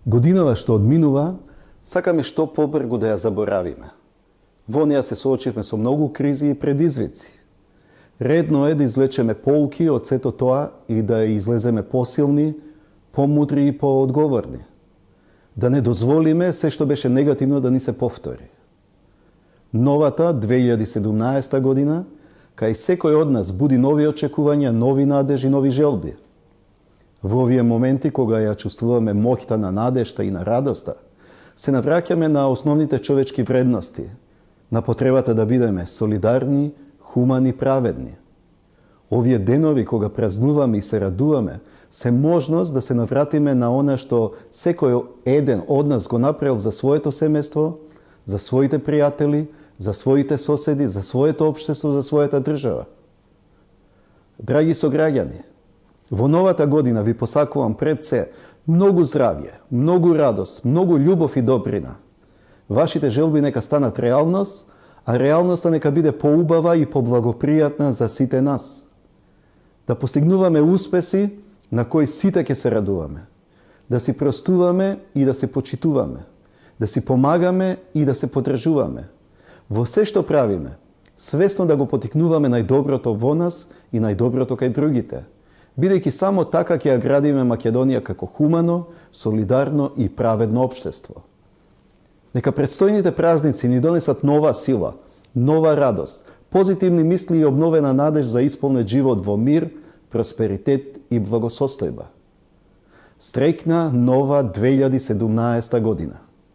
Годинава што одминува, сакаме што побргу да ја заборавиме. Во неја се соочивме со многу кризи и предизвици. Редно е да извлечеме поуки од сето тоа и да излеземе посилни, помудри и поодговорни. Да не дозволиме се што беше негативно да ни се повтори. Новата 2017 година, кај секој од нас буди нови очекувања, нови надежи, нови желби. Во овие моменти кога ја чувствуваме моќта на надежта и на радоста, се навраќаме на основните човечки вредности, на потребата да бидеме солидарни, хумани, праведни. Овие денови кога празнуваме и се радуваме, се можност да се навратиме на она што секој еден од нас го направил за своето семејство, за своите пријатели, за своите соседи, за своето општество, за својата држава. Драги сограѓани, во новата година ви посакувам пред се многу здравје, многу радост, многу љубов и добрина. Вашите желби нека станат реалност, а реалноста нека биде поубава и поблагопријатна за сите нас. Да постигнуваме успеси на кои сите ќе се радуваме. Да си простуваме и да се почитуваме. Да си помагаме и да се подржуваме. Во се што правиме, свесно да го потикнуваме најдоброто во нас и најдоброто кај другите, бидејќи само така ќе ја градиме Македонија како хумано, солидарно и праведно општество. Нека предстојните празници ни донесат нова сила, нова радост, позитивни мисли и обновена надеж за исполнет живот во мир, просперитет и благосостојба. Среќна нова 2017 година!